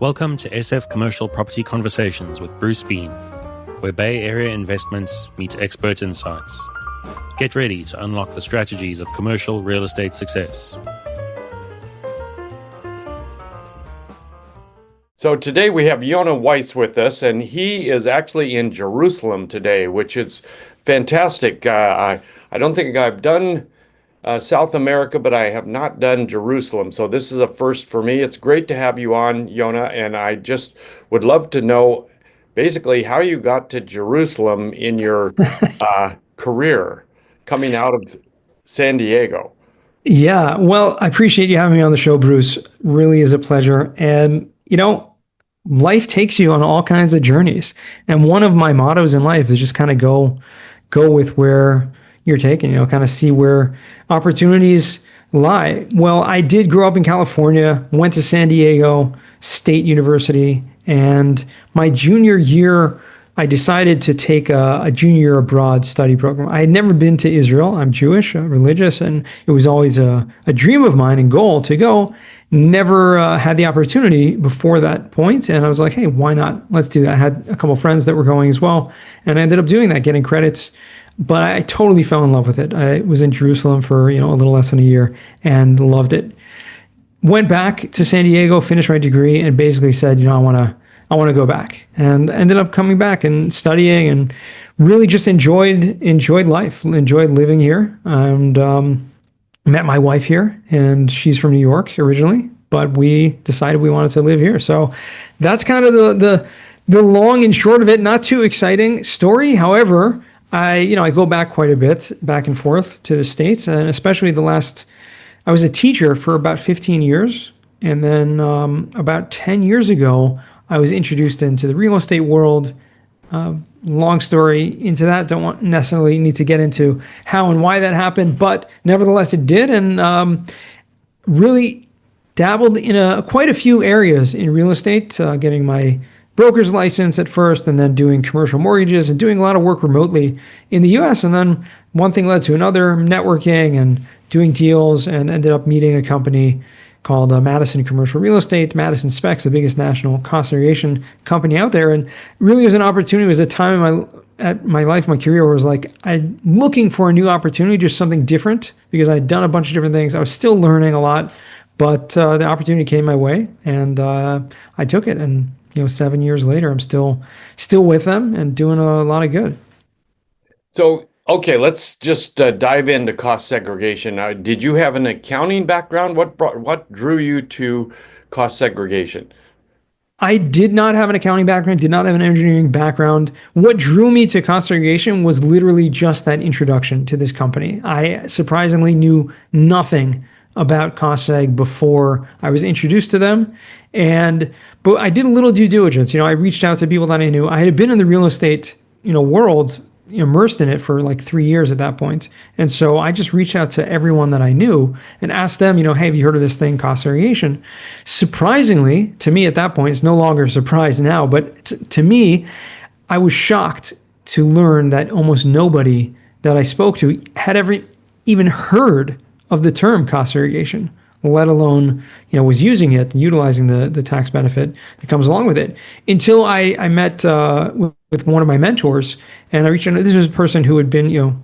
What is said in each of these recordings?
Welcome to SF Commercial Property Conversations with Bruce Bean, where Bay Area investments meet expert insights. Get ready to unlock the strategies of commercial real estate success. So today we have Yonah Weiss with us, and he is actually in Jerusalem today, which is fantastic. I don't think I've done South America, but I have not done Jerusalem. So this is a first for me. It's great to have you on, Yonah, and I just would love to know basically how you got to Jerusalem in your career coming out of San Diego. Yeah, well, I appreciate you having me on the show, Bruce. Really is a pleasure. And, life takes you on all kinds of journeys. And one of my mottos in life is just kind of go with where you're taken, kind of see where opportunities lie. Well, I did grow up in California, went to San Diego State University, and my junior year, I decided to take a junior abroad study program. I had never been to Israel. I'm Jewish, religious, and it was always a dream of mine and goal to go. Never had the opportunity before that point, and I was like, hey, why not? Let's do that. I had a couple of friends that were going as well, and I ended up doing that, getting credits. But I totally fell in love with it. I was in Jerusalem for a little less than a year and loved it. Went back to San Diego, finished my degree, and basically said, I want to go back. And ended up coming back and studying, and really just enjoyed life, enjoyed living here, and met my wife here, and she's from New York originally, but we decided we wanted to live here. So that's kind of the long and short of it. Not too exciting story. However, I go back quite a bit, back and forth to the States, and especially I was a teacher for about 15 years. And then about 10 years ago, I was introduced into the real estate world. Long story into that. Don't necessarily need to get into how and why that happened, but nevertheless it did, and really dabbled in quite a few areas in real estate, getting my broker's license at first, and then doing commercial mortgages and doing a lot of work remotely in the US. And then one thing led to another, networking and doing deals, and ended up meeting a company called Madison Commercial Real Estate, Madison Specs, the biggest national cost segregation company out there. And really was an opportunity. It was a time in my life, my career, where I was like, I'm looking for a new opportunity, just something different, because I'd done a bunch of different things. I was still learning a lot, but the opportunity came my way, and I took it. And 7 years later, I'm still with them and doing a lot of good. So, okay, let's just dive into cost segregation. Now, did you have an accounting background? What drew you to cost segregation? I did not have an accounting background, did not have an engineering background. What drew me to cost segregation was literally just that introduction to this company. I surprisingly knew nothing about cost seg before I was introduced to them. But I did a little due diligence. I reached out to people that I knew. I had been in the real estate, world, immersed in it for like 3 years at that point. And so I just reached out to everyone that I knew and asked them, hey, have you heard of this thing, cost segregation? Surprisingly, to me at that point, it's no longer a surprise now, but to me, I was shocked to learn that almost nobody that I spoke to had ever even heard of the term cost segregation, let alone, was using it, utilizing the tax benefit that comes along with it. Until I met with one of my mentors, and I reached out. This was a person who had been,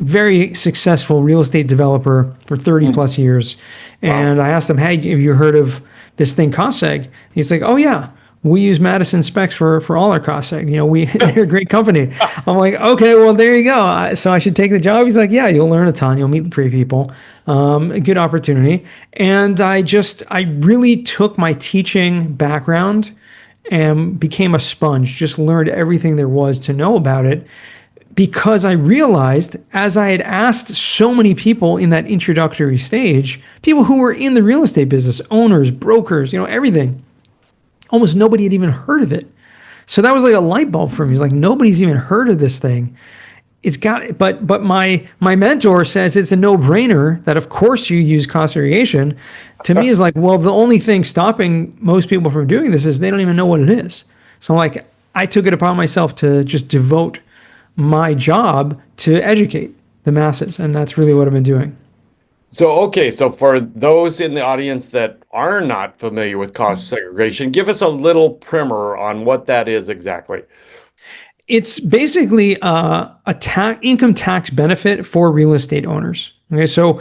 very successful real estate developer for 30 plus years. And wow. I asked him, hey, have you heard of this thing, cost seg? He's like, oh yeah, we use Madison Specs for all our cost seg. They're a great company. I'm like, okay, well, there you go. So I should take the job. He's like, yeah, you'll learn a ton. You'll meet great people. A good opportunity. And I really took my teaching background and became a sponge, just learned everything there was to know about it, because I realized, as I had asked so many people in that introductory stage, people who were in the real estate business, owners, brokers, everything, almost nobody had even heard of it. So that was like a light bulb for me. It's like, nobody's even heard of this thing. But my mentor says it's a no-brainer that of course you use cost segregation. To me, is like, well, the only thing stopping most people from doing this is they don't even know what it is. So like, I took it upon myself to just devote my job to educate the masses, and that's really what I've been doing. So, okay, so for those in the audience that are not familiar with cost segregation, give us a little primer on what that is exactly. It's basically income tax benefit for real estate owners. Okay, so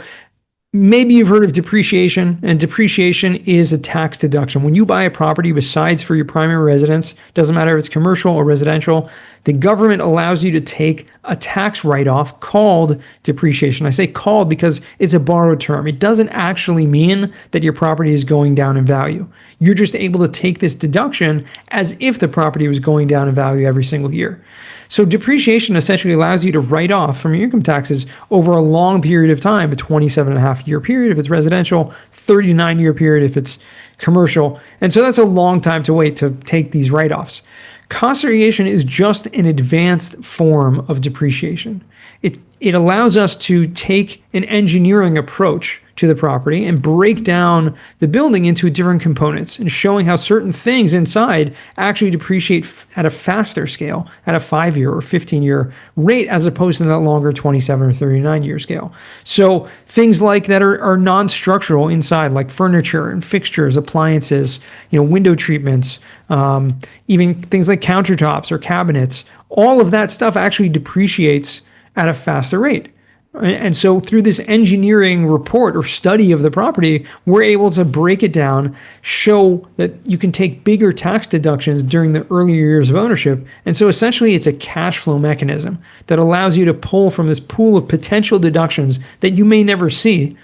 maybe you've heard of depreciation, and depreciation is a tax deduction. When you buy a property besides for your primary residence, doesn't matter if it's commercial or residential, the government allows you to take a tax write-off called depreciation. I say called because it's a borrowed term. It doesn't actually mean that your property is going down in value. You're just able to take this deduction as if the property was going down in value every single year. So depreciation essentially allows you to write off from your income taxes over a long period of time, a 27.5 year period if it's residential, 39-year period if it's commercial. And so that's a long time to wait to take these write-offs. Cost segregation is just an advanced form of depreciation. It allows us to take an engineering approach to the property and break down the building into different components and showing how certain things inside actually depreciate at a faster scale, at a 5-year or 15-year rate, as opposed to that longer 27 or 39-year scale. So things like that are non-structural inside, like furniture and fixtures, appliances, window treatments, even things like countertops or cabinets, all of that stuff actually depreciates at a faster rate. And so through this engineering report or study of the property, we're able to break it down, show that you can take bigger tax deductions during the earlier years of ownership. And so essentially it's a cash flow mechanism that allows you to pull from this pool of potential deductions that you may never see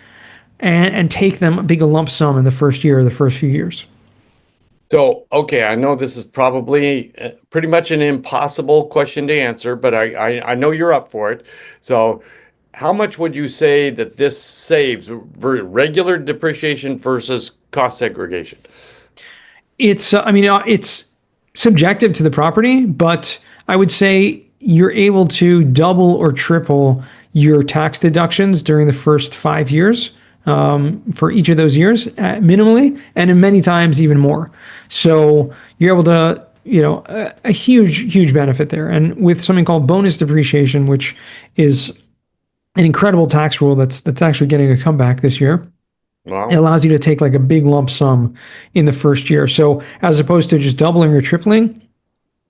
and take them a big lump sum in the first year or the first few years. So, okay, I know this is probably pretty much an impossible question to answer, but I know you're up for it. So, how much would you say that this saves regular depreciation versus cost segregation? It's subjective to the property, but I would say you're able to double or triple your tax deductions during the first 5 years for each of those years minimally, and in many times even more. So you're able to, a huge benefit there. And with something called bonus depreciation, which is an incredible tax rule that's actually getting a comeback this year. Wow. It allows you to take like a big lump sum in the first year. So as opposed to just doubling or tripling,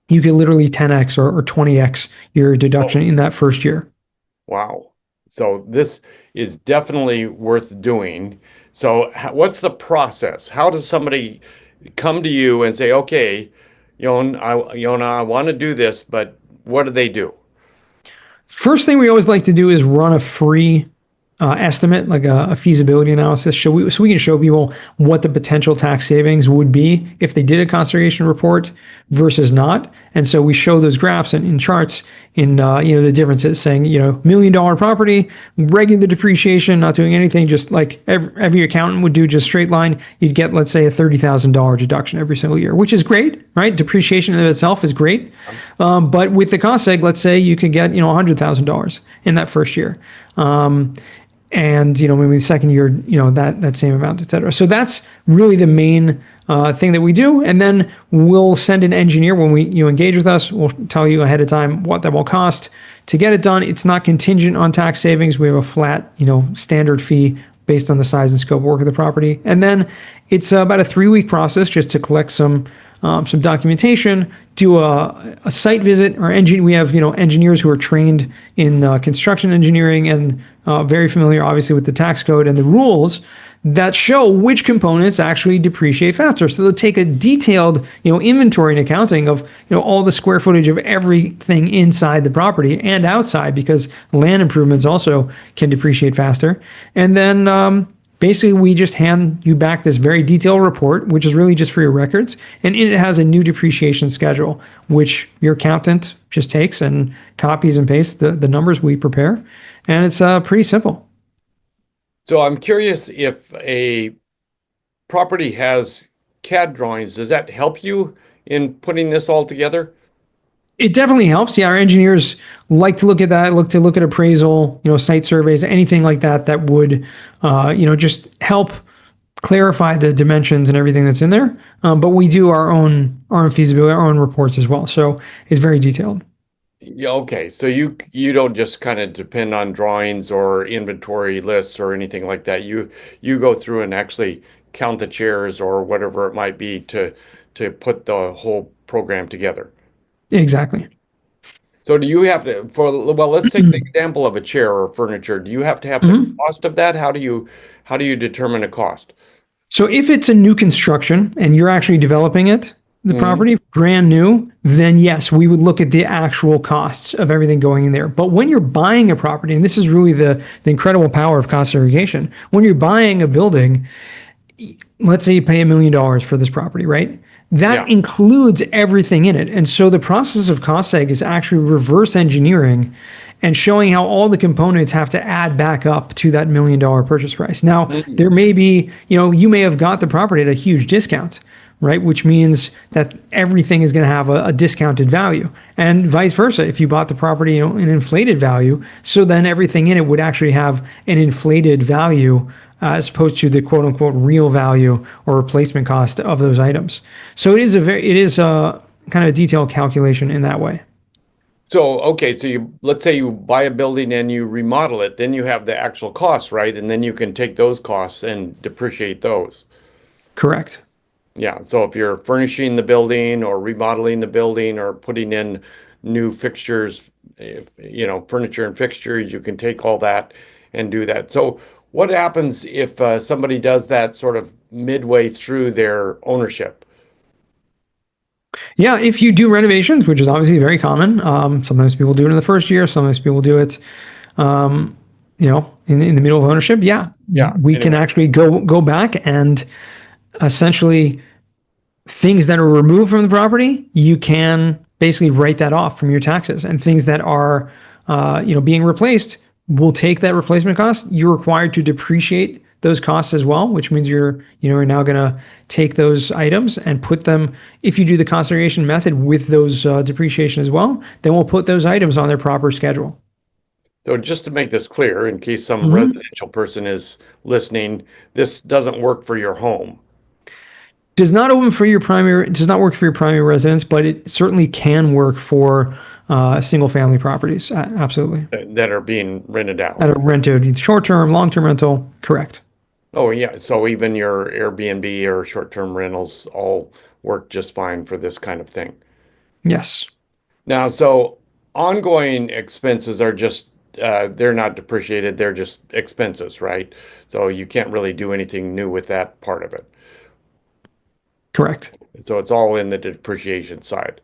you can literally 10x or 20x your deduction in that first year. Wow. So this is definitely worth doing. So what's the process? How does somebody come to you and say, okay, Yonah, I want to do this, but what do they do? First thing we always like to do is run a free estimate, like a feasibility analysis, so we can show people what the potential tax savings would be if they did a cost segregation report versus not. And so we show those graphs in charts in the differences, saying $1 million property, regular depreciation, not doing anything, just like every accountant would do, just straight line. You'd get, let's say, a $30,000 deduction every single year, which is great, right? Depreciation in itself is great, but with the cost seg, let's say you could get $100,000 in that first year. And maybe the second year, that same amount, et cetera. So that's really the main thing that we do. And then we'll send an engineer when you engage with us. We'll tell you ahead of time what that will cost to get it done. It's not contingent on tax savings. We have a flat, standard fee based on the size and scope of work of the property. And then it's about a 3-week process just to collect some documentation, do a site visit. We have engineers who are trained in construction engineering and very familiar, obviously, with the tax code and the rules that show which components actually depreciate faster. So they'll take a detailed inventory and accounting of all the square footage of everything inside the property and outside, because land improvements also can depreciate faster. And then basically, we just hand you back this very detailed report, which is really just for your records. And in it has a new depreciation schedule, which your accountant just takes and copies and pastes the numbers we prepare. And it's pretty simple. So I'm curious, if a property has CAD drawings, does that help you in putting this all together? It definitely helps. Yeah, our engineers like to look at that, look at appraisal, site surveys, anything like that would, just help clarify the dimensions and everything that's in there. But we do our own feasibility, our own reports as well. So it's very detailed. Yeah, okay. So you don't just kind of depend on drawings or inventory lists or anything like that. You go through and actually count the chairs or whatever it might be to put the whole program together. Exactly. So do you have to well, let's take the example of a chair or furniture. Do you have to have the Mhm. cost of that? How do you determine a cost? So if it's a new construction and you're actually developing it, the Hmm. property brand new, then yes, we would look at the actual costs of everything going in there. But when you're buying a property, and this is really the incredible power of cost segregation, when you're buying a building, let's say you pay $1 million for this property, right? That Yeah. includes everything in it. And so the process of cost seg is actually reverse engineering and showing how all the components have to add back up to that $1 million purchase price. Now, there Mm. may be, you may have got the property at a huge discount, right? Which means that everything is going to have a discounted value, and vice versa. If you bought the property, an inflated value, so then everything in it would actually have an inflated value as opposed to the quote unquote real value or replacement cost of those items. So it is a kind of a detailed calculation in that way. So, okay, so let's say you buy a building and you remodel it, then you have the actual costs, right? And then you can take those costs and depreciate those. Correct. Yeah, so if you're furnishing the building or remodeling the building or putting in new fixtures, furniture and fixtures, you can take all that and do that. So, what happens if somebody does that sort of midway through their ownership? Yeah, if you do renovations, which is obviously very common, sometimes people do it in the first year, sometimes people do it, in the middle of ownership. Yeah, Yeah, we can anyway. actually go back and essentially things that are removed from the property, you can basically write that off from your taxes, and things that are, being replaced, will take that replacement cost. You're required to depreciate those costs as well, which means you're now going to take those items and put them. If you do the cost segregation method with those depreciation as well, then we'll put those items on their proper schedule. So just to make this clear, in case some Mhm. residential person is listening, this doesn't work for your home Does not work for your primary residence, but it certainly can work for single family properties. Absolutely. that are being rented That out. are rented short term, long term rental. Correct. Oh, yeah. So even your Airbnb or short-term rentals all work just fine for this kind of thing. Yes. Now, so ongoing expenses are just they're not depreciated, they're just expenses, right? So you can't really do anything new with that part of it. Correct. So it's all in the depreciation side.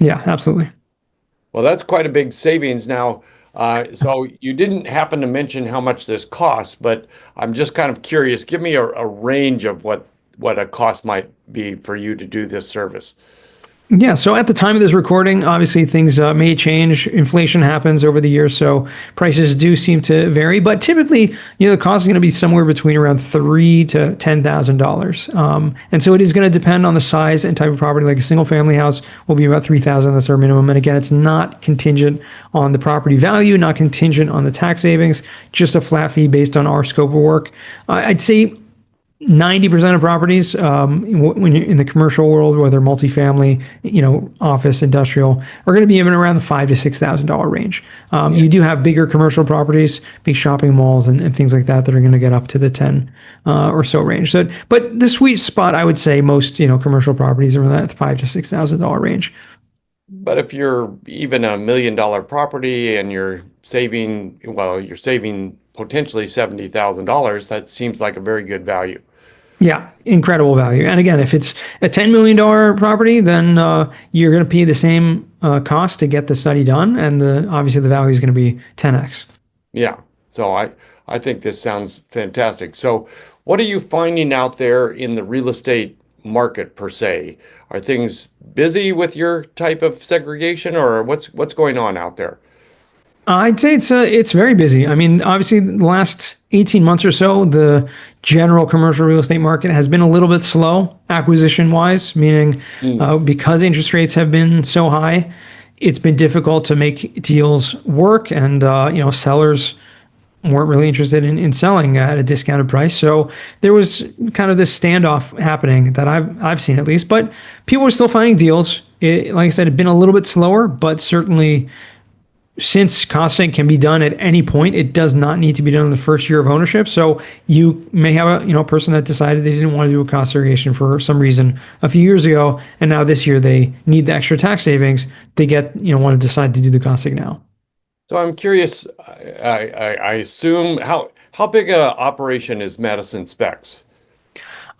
Yeah, absolutely. Well, that's quite a big savings now. So you didn't happen to mention how much this costs, but I'm just kind of curious. Give me a range of what a cost might be for you to do this service. Yeah. So at the time of this recording, obviously things may change. Inflation happens over the years, so prices do seem to vary. But typically, the cost is going to be somewhere between around $3,000 to $10,000, and so it is going to depend on the size and type of property. Like a single family house will be about 3,000. That's our minimum. And again, it's not contingent on the property value, not contingent on the tax savings. Just a flat fee based on our scope of work. I'd say 90% of properties, when you're in the commercial world, whether multifamily, office, industrial, are going to be in around the $5,000 to $6,000 range. Yeah. You do have bigger commercial properties, big shopping malls, and things like that are going to get up to the 10 or so range. So, but the sweet spot, I would say, most commercial properties are in that $5,000 to $6,000 range. But if you're even $1 million property and you're saving potentially $70,000, that seems like a very good value. Yeah, incredible value. And again, if it's a $10 million property, then you're going to pay the same cost to get the study done, and obviously the value is going to be 10x. Yeah. So I think this sounds fantastic. So what are you finding out there in the real estate market per se? Are things busy with your type of segregation or what's going on out there? I'd say it's very busy. I mean, obviously, the last 18 months or so, the general commercial real estate market has been a little bit slow acquisition wise, meaning Mm. because interest rates have been so high, it's been difficult to make deals work, and sellers weren't really interested in selling at a discounted price. So there was kind of this standoff happening that I've seen at least, but people are still finding deals. like I said, it's been a little bit slower, but certainly since costing can be done at any point, it does not need to be done in the first year of ownership. So you may have a person that decided they didn't want to do a cost segregation for some reason a few years ago, and now this year they need the extra tax savings. They want to decide to do the costing now. So I'm curious, I assume how big a operation is Madison Specs?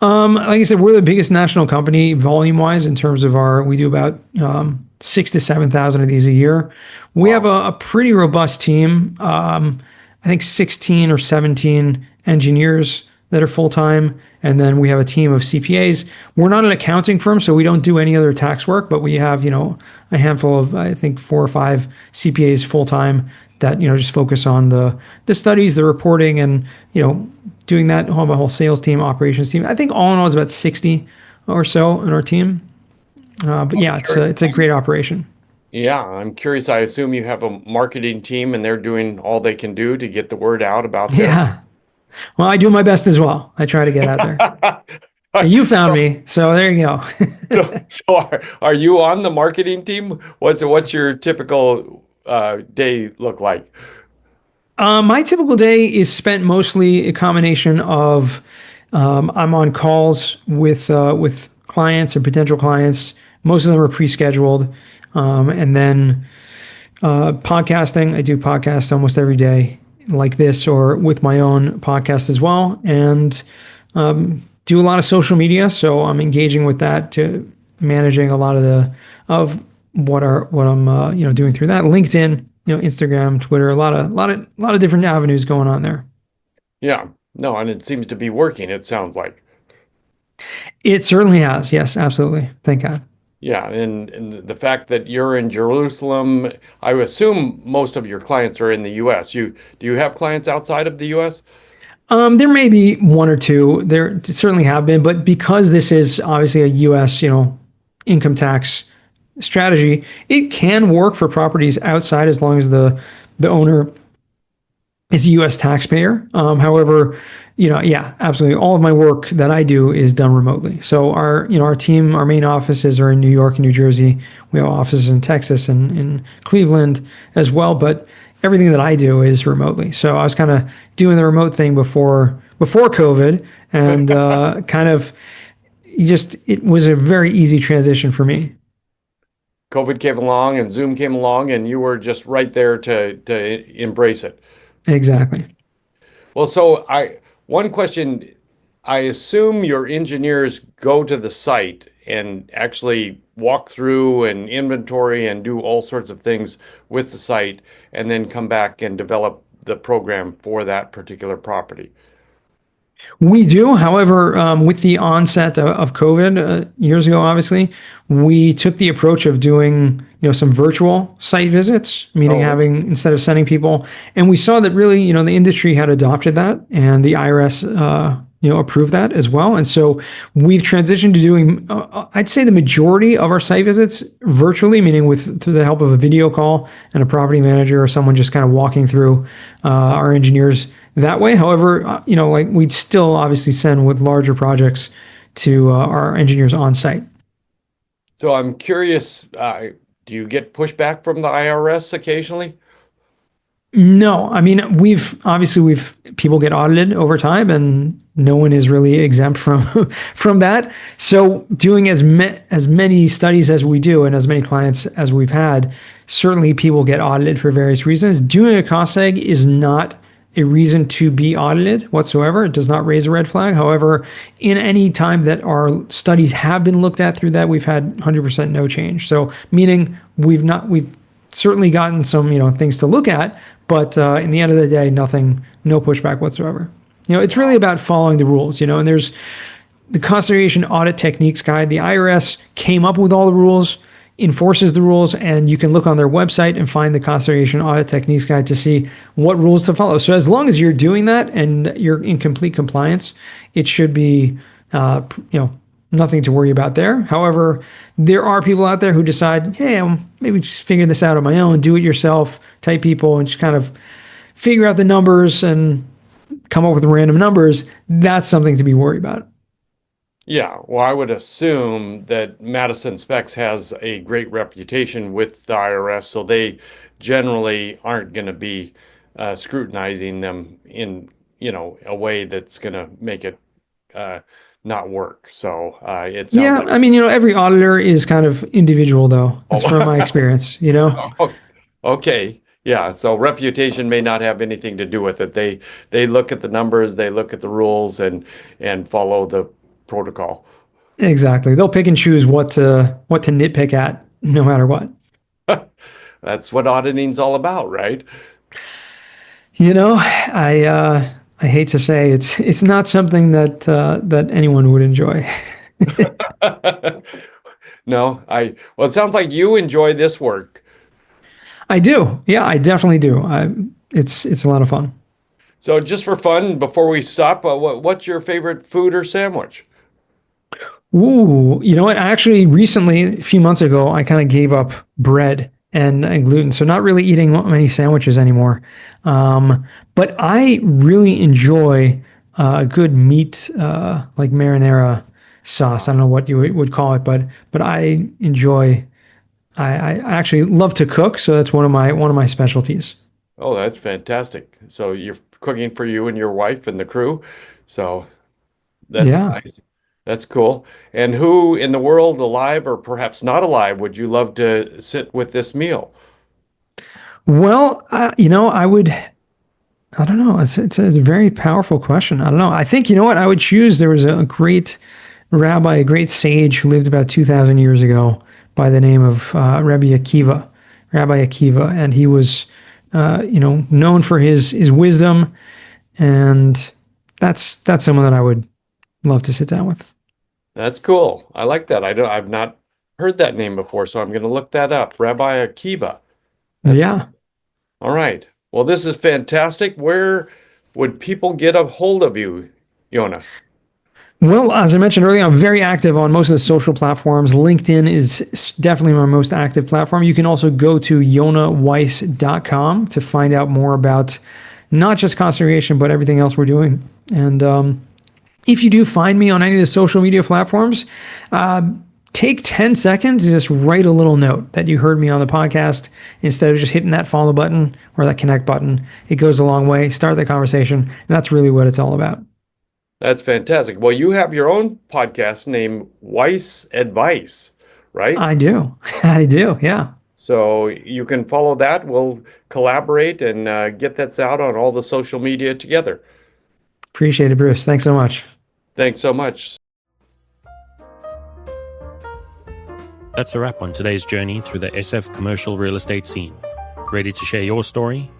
Like I said, we're the biggest national company volume wise in terms of we do about 6 to 7,000 of these a year. We have a pretty robust team. I think 16 or 17 engineers that are full time. And then we have a team of CPAs. We're not an accounting firm, so we don't do any other tax work, but we have, a handful of, I think, 4 or 5 CPAs full time that, just focus on the studies, the reporting, and, doing that. Have a whole sales team, operations team. I think all in all is about 60 or so in our team. But yeah, it's a great operation. Yeah, I'm curious. I assume you have a marketing team and they're doing all they can do to get the word out about this. Yeah. Well, I do my best as well. I try to get out there. And you found me, so there you go. So are you on the marketing team? What's your typical day look like? My typical day is spent mostly a combination of I'm on calls with clients and potential clients. Most of them are pre-scheduled, and then podcasting. I do podcasts almost every day, like this, or with my own podcast as well, and do a lot of social media. So I'm engaging with that, to managing a lot of what I'm doing through that. LinkedIn, Instagram, Twitter, a lot of different avenues going on there. Yeah, no, and it seems to be working, it sounds like. It certainly has. Yes, absolutely. Thank God. Yeah, and the fact that you're in Jerusalem, I assume most of your clients are in the US. Do you have clients outside of the US? There may be one or two. There certainly have been, but because this is obviously a U.S., income tax strategy, it can work for properties outside as long as the owner is a U.S. taxpayer. However, yeah, absolutely. All of my work that I do is done remotely. So our team, our main offices are in New York and New Jersey. We have offices in Texas and in Cleveland as well, but everything that I do is remotely. So I was kind of doing the remote thing before COVID, and it was a very easy transition for me. COVID came along and Zoom came along, and you were just right there to embrace it. Exactly. Well, so one question, I assume your engineers go to the site and actually walk through and inventory and do all sorts of things with the site, and then come back and develop the program for that particular property. We do. However, with the onset of COVID years ago, obviously, we took the approach of doing some virtual site visits, meaning having, instead of sending people, and we saw that really the industry had adopted that, and the IRS approved that as well. And so we've transitioned to doing, I'd say, the majority of our site visits virtually, meaning through the help of a video call and a property manager or someone just kind of walking through our engineers that way. However, we'd still obviously send with larger projects to our engineers on site. So I'm curious, do you get pushback from the IRS occasionally? No, I mean, we've people get audited over time, and no one is really exempt from from that. So doing as many studies as we do and as many clients as we've had, certainly people get audited for various reasons. Doing a cost seg is not a reason to be audited whatsoever. It does not raise a red flag. However, in any time that our studies have been looked at through that, we've had 100% no change. So meaning we've certainly gotten some things to look at, but in the end of the day, no pushback whatsoever. It's really about following the rules. And there's the Cost Segregation Audit Techniques Guide. The IRS came up with all the rules, enforces the rules, and you can look on their website and find the Cost Segregation Audit Techniques Guide to see what rules to follow. So as long as you're doing that and you're in complete compliance, it should be nothing to worry about there. However, there are people out there who decide, hey, maybe just figure this out on my own, do it yourself type people, and just kind of figure out the numbers and come up with random numbers. That's something to be worried about. Yeah, well, I would assume that Madison Specs has a great reputation with the IRS, so they generally aren't going to be scrutinizing them in, a way that's going to make it uh, not work. So it sounds Yeah, like, I mean, every auditor is kind of individual, though. That's from my oh, experience. okay, yeah. So reputation may not have anything to do with it. They look at the numbers, they look at the rules, and follow the protocol. Exactly. They'll pick and choose what to nitpick at, no matter what. That's what auditing's all about, right? I hate to say it's not something that anyone would enjoy. No, well, it sounds like you enjoy this work. I do. Yeah, I definitely do. It's a lot of fun. So just for fun, before we stop, what's your favorite food or sandwich? Ooh, you know what? Actually, recently, a few months ago, I kind of gave up bread and gluten, so not really eating many sandwiches anymore. But I really enjoy a good meat, like marinara sauce. I don't know what you would call it, but I enjoy. I actually love to cook, so that's one of my specialties. Oh, that's fantastic. So you're cooking for you and your wife and the crew. So that's Yeah. nice. That's cool. And who in the world, alive or perhaps not alive, would you love to sit with this meal? Well, I would. I don't know. It's a very powerful question. I don't know. I think you know what I would choose. There was a great rabbi, a great sage who lived about 2,000 years ago by the name of Rabbi Akiva, and he was, known for his wisdom, and that's someone that I would love to sit down with. That's cool. I like that. I've not heard that name before, so I'm going to look that up. Rabbi Akiva. That's Yeah. all right. Well, this is fantastic. Where would people get a hold of you, Yonah? Well, as I mentioned earlier, I'm very active on most of the social platforms. LinkedIn is definitely my most active platform. You can also go to yonahweiss.com to find out more about not just conservation, but everything else we're doing. And if you do find me on any of the social media platforms, take 10 seconds and just write a little note that you heard me on the podcast instead of just hitting that follow button or that connect button. It goes a long way. Start the conversation. And that's really what it's all about. That's fantastic. Well, you have your own podcast named Weiss Advice, right? I do. I do. Yeah. So you can follow that. We'll collaborate and get that out on all the social media together. Appreciate it, Bruce. Thanks so much. Thanks so much. That's a wrap on today's journey through the SF commercial real estate scene. Ready to share your story?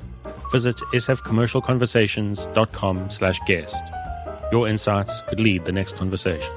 Visit sfcommercialconversations.com/guest. Your insights could lead the next conversation.